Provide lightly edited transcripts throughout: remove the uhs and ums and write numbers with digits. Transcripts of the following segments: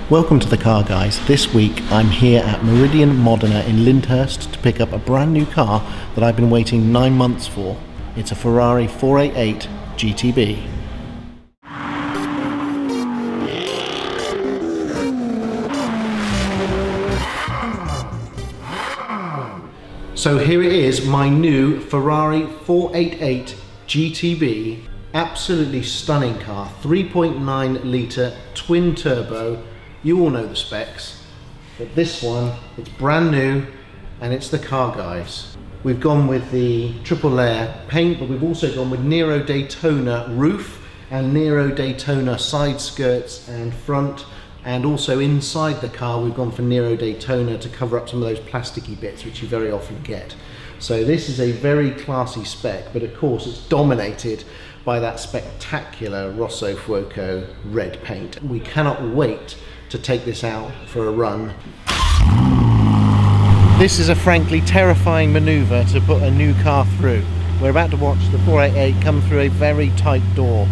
Welcome to the Car Guys. This week I'm here at Meridian Modena in Lyndhurst to pick up a brand new car that I've been waiting 9 months for. It's a Ferrari 488 GTB. So here it is, my new Ferrari 488 GTB. Absolutely stunning car, 3.9 litre twin turbo. You all know the specs, but this one, it's brand new and it's the Car Guys. We've gone with the triple layer paint, but we've also gone with Nero Daytona roof and Nero Daytona side skirts and front, and also inside the car we've gone for Nero Daytona to cover up some of those plasticky bits which you very often get. So this is a very classy spec, but of course it's dominated by that spectacular Rosso Fuoco red paint. We cannot wait to take this out for a run. This is a frankly terrifying maneuver to put a new car through. We're about to watch the 488 come through a very tight door.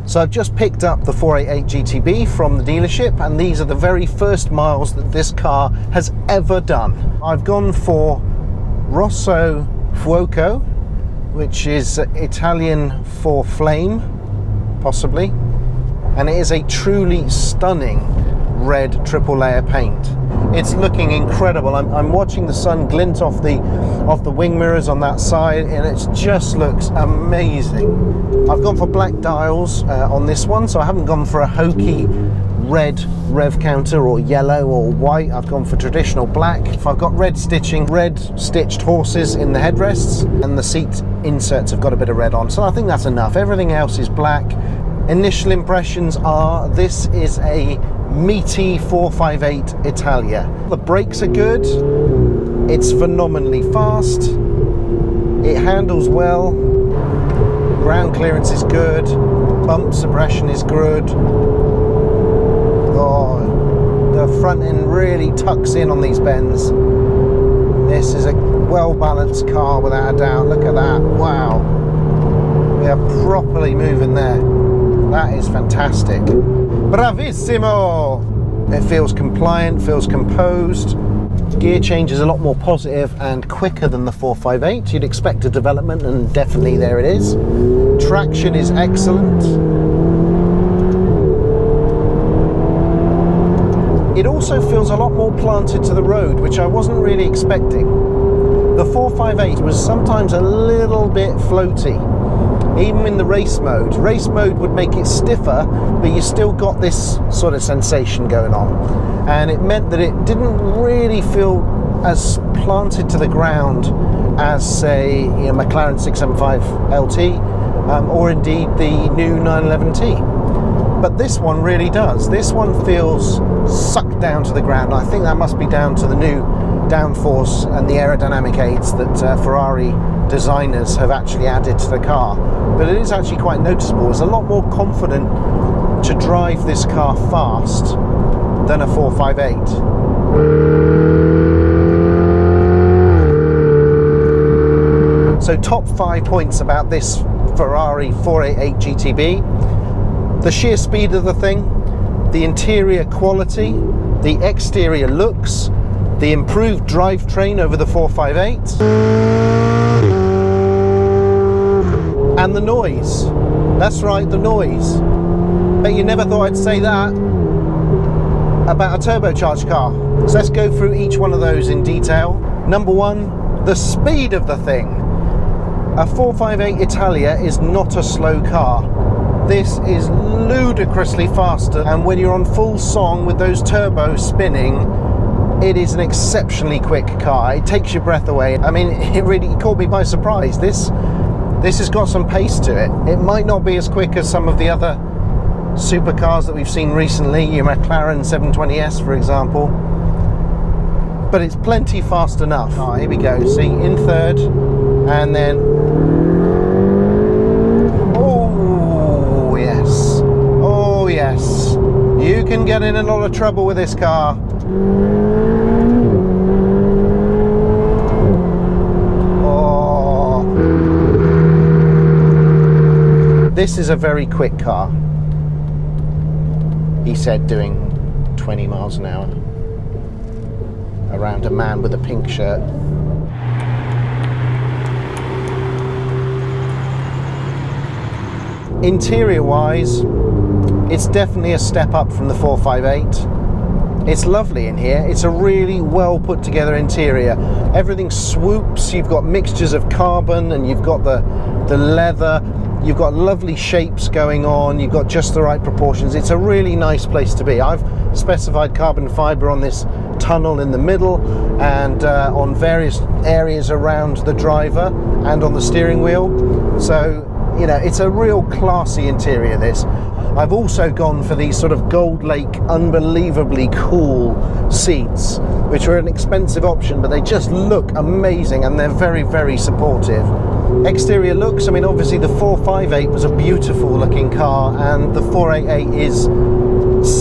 So I've just picked up the 488 GTB from the dealership, and these are the very first miles that this car has ever done. I've gone for Rosso Fuoco, which is Italian for flame, possibly, and it is a truly stunning red triple layer paint. It's looking incredible. I'm watching the sun glint off the wing mirrors on that side, and it just looks amazing. I've gone for black dials on this one, so I haven't gone for a hokey red rev counter or yellow or white. I've gone for traditional black. I've got red stitching, red stitched horses in the headrests, and the seat inserts have got a bit of red on, so I think that's enough. Everything else is black. Initial impressions are this is a meaty 458 Italia. The brakes are good, it's phenomenally fast, it handles well, ground clearance is good, bump suppression is good. Oh, the front end really tucks in on these bends. This is a well-balanced car without a doubt. Look at that, wow. We are properly moving there. That is fantastic. Bravissimo! It feels compliant, feels composed. Gear change is a lot more positive and quicker than the 458. You'd expect a development, and definitely there it is. Traction is excellent. It also feels a lot more planted to the road, which I wasn't really expecting. The 458 was sometimes a little bit floaty. Even in the race mode would make it stiffer, but you still got this sort of sensation going on, and it meant that it didn't really feel as planted to the ground as, say, McLaren 675 LT or indeed the new 911T. But this one really does. This one feels sucked down to the ground. I think that must be down to the new downforce and the aerodynamic aids that Ferrari designers have actually added to the car. But it is actually quite noticeable. It's a lot more confident to drive this car fast than a 458. So top 5 points about this Ferrari 488 GTB. The sheer speed of the thing, the interior quality, the exterior looks, the improved drivetrain over the 458, and the noise. That's right, the noise. Bet you never thought I'd say that about a turbocharged car. So let's go through each one of those in detail. Number one, the speed of the thing. A 458 Italia is not a slow car. This is ludicrously faster, and when you're on full song with those turbos spinning, it is an exceptionally quick car. It takes your breath away. I mean, it really caught me by surprise. This has got some pace to it. It might not be as quick as some of the other supercars that we've seen recently, your McLaren 720S for example, but it's plenty fast enough. Oh, here we go, see, in third, and then can get in a lot of trouble with this car. Oh. This is a very quick car, he said, doing 20 miles an hour around a man with a pink shirt. Interior wise, it's definitely a step up from the 458. It's lovely in here. It's a really well put together interior. Everything swoops. You've got mixtures of carbon and you've got the leather. You've got lovely shapes going on. You've got just the right proportions. It's a really nice place to be. I've specified carbon fiber on this tunnel in the middle and on various areas around the driver and on the steering wheel. So, you know, it's a real classy interior, this. I've also gone for these sort of Gold Lake, unbelievably cool seats, which are an expensive option, but they just look amazing and they're very, very supportive. Exterior looks, I mean, obviously the 458 was a beautiful looking car and the 488 is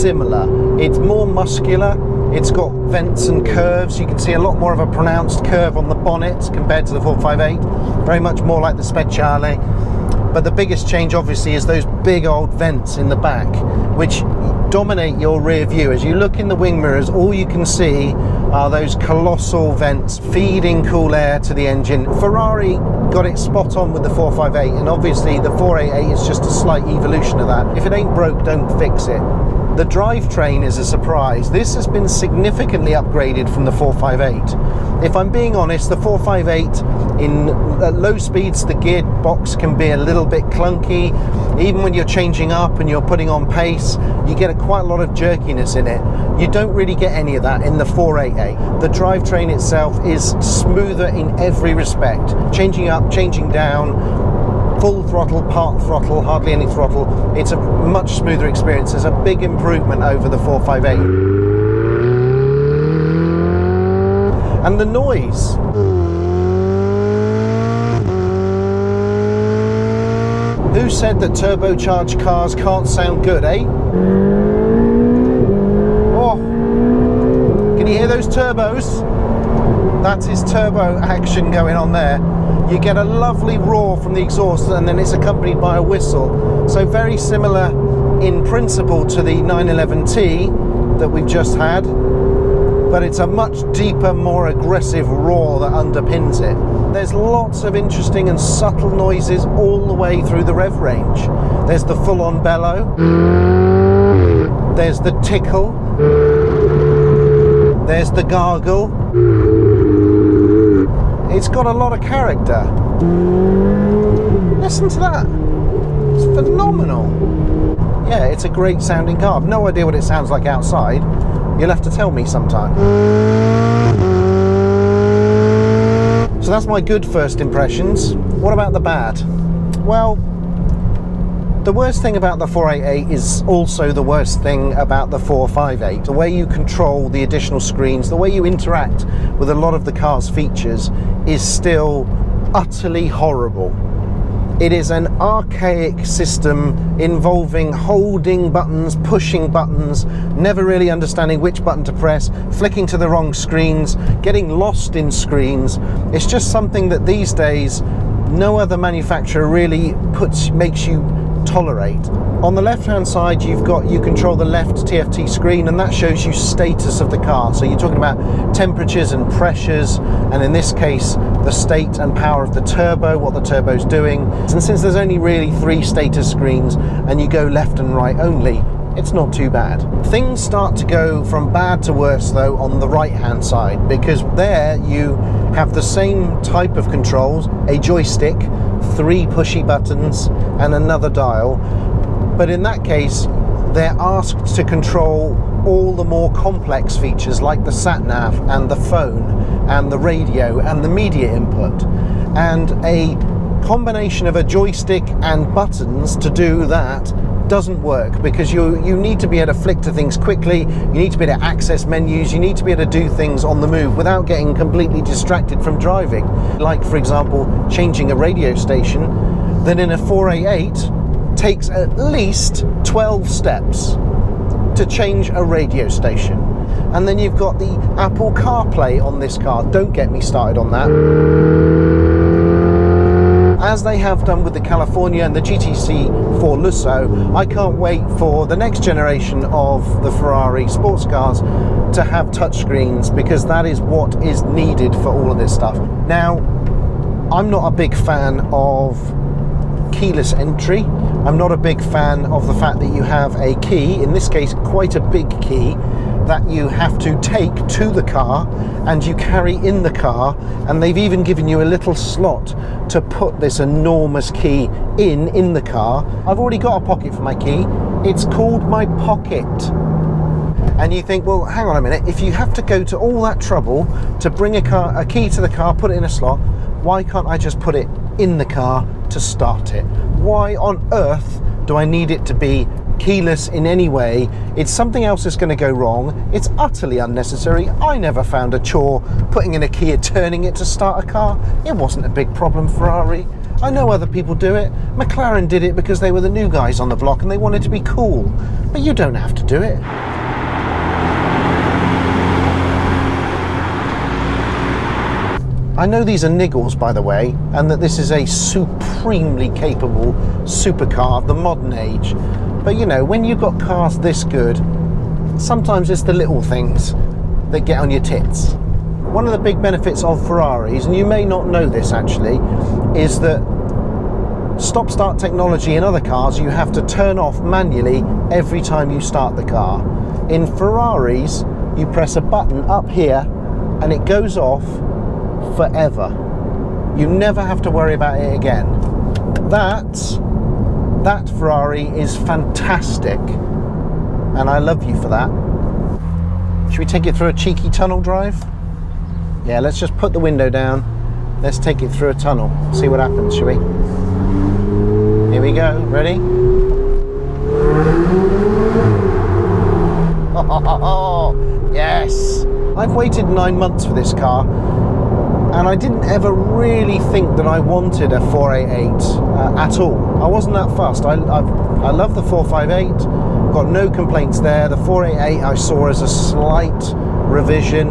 similar. It's more muscular. It's got vents and curves. You can see a lot more of a pronounced curve on the bonnet compared to the 458. Very much more like the Speciale. But the biggest change obviously is those big old vents in the back, which dominate your rear view. As you look in the wing mirrors, all you can see are those colossal vents feeding cool air to the engine. Ferrari got it spot on with the 458, and obviously the 488 is just a slight evolution of that. If it ain't broke, don't fix it. The drivetrain is a surprise. This has been significantly upgraded from the 458. If I'm being honest, the 458 in low speeds, the gearbox can be a little bit clunky. Even when you're changing up and you're putting on pace, you get quite a lot of jerkiness in it. You don't really get any of that in the 488. The drivetrain itself is smoother in every respect. Changing up, changing down, full throttle, part throttle, hardly any throttle. It's a much smoother experience. There's a big improvement over the 458. And the noise. Who said that turbocharged cars can't sound good, eh? Oh, can you hear those turbos? That is turbo action going on there. You get a lovely roar from the exhaust and then it's accompanied by a whistle. So very similar in principle to the 911T that we've just had, but it's a much deeper, more aggressive roar that underpins it. There's lots of interesting and subtle noises all the way through the rev range. There's the full-on bellow, there's the tickle, there's the gargle. It's got a lot of character. Listen to that. It's phenomenal. Yeah, it's a great sounding car. I've no idea what it sounds like outside. You'll have to tell me sometime. So that's my good first impressions. What about the bad? Well, the worst thing about the 488 is also the worst thing about the 458. The way you control the additional screens, the way you interact with a lot of the car's features is still utterly horrible. It is an archaic system involving holding buttons, pushing buttons, never really understanding which button to press, flicking to the wrong screens, getting lost in screens. It's just something that these days no other manufacturer really makes you tolerate. On the left hand side you control the left TFT screen and that shows you status of the car. So you're talking about temperatures and pressures, and in this case the state and power of the turbo, what the turbo's doing. And since there's only really 3 status screens and you go left and right only, it's not too bad. Things start to go from bad to worse though on the right hand side, because there you have the same type of controls, a joystick, 3 pushy buttons and another dial, but in that case they're asked to control all the more complex features like the sat-nav and the phone and the radio and the media input, and a combination of a joystick and buttons to do that doesn't work, because you need to be able to flick to things quickly, you need to be able to access menus, you need to be able to do things on the move without getting completely distracted from driving. Like for example changing a radio station that in a 488 takes at least 12 steps to change a radio station. And then you've got the Apple CarPlay on this car. Don't get me started on that. As they have done with the California and the GTC 4 Lusso, I can't wait for the next generation of the Ferrari sports cars to have touchscreens, because that is what is needed for all of this stuff. Now, I'm not a big fan of keyless entry. I'm not a big fan of the fact that you have a key, in this case quite a big key, that you have to take to the car and you carry in the car, and they've even given you a little slot to put this enormous key in the car. I've already got a pocket for my key. It's called my pocket. And you think, well, hang on a minute, if you have to go to all that trouble to bring a key to the car, put it in a slot, why can't I just put it in the car to start it? Why on earth do I need it to be keyless in any way? It's something else that's going to go wrong. It's utterly unnecessary. I never found a chore putting in a key and turning it to start a car. It wasn't a big problem, Ferrari. I know other people do it. McLaren did it because they were the new guys on the block and they wanted to be cool. But you don't have to do it. I know these are niggles, by the way, and that this is a supremely capable supercar of the modern age. But you know, when you've got cars this good, sometimes it's the little things that get on your tits. One of the big benefits of Ferraris, and you may not know this actually, is that stop-start technology in other cars you have to turn off manually every time you start the car. In Ferraris, you press a button up here and it goes off forever. You never have to worry about it again. That Ferrari is fantastic, and I love you for that. Should we take it through a cheeky tunnel drive? Yeah, let's just put the window down. Let's take it through a tunnel. See what happens, shall we? Here we go. Ready? Oh, yes! I've waited 9 months for this car, and I didn't ever really think that I wanted a 488 at all. I wasn't that fussed. I love the 458, got no complaints there. The 488 I saw as a slight revision.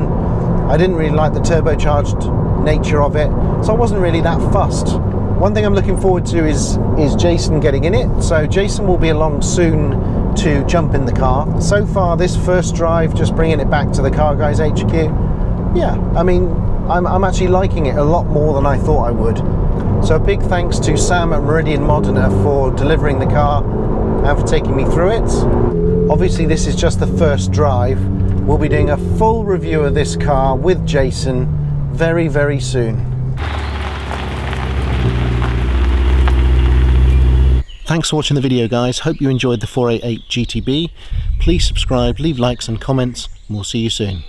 I didn't really like the turbocharged nature of it, so I wasn't really that fussed. One thing I'm looking forward to is Jason getting in it. So Jason will be along soon to jump in the car. So far, this first drive, just bringing it back to the Car Guys HQ, yeah, I mean, I'm actually liking it a lot more than I thought I would. So a big thanks to Sam at Meridian Modena for delivering the car and for taking me through it. Obviously this is just the first drive. We'll be doing a full review of this car with Jason very, very soon. Thanks for watching the video, guys. Hope you enjoyed the 488 GTB. Please subscribe, leave likes and comments, and we'll see you soon.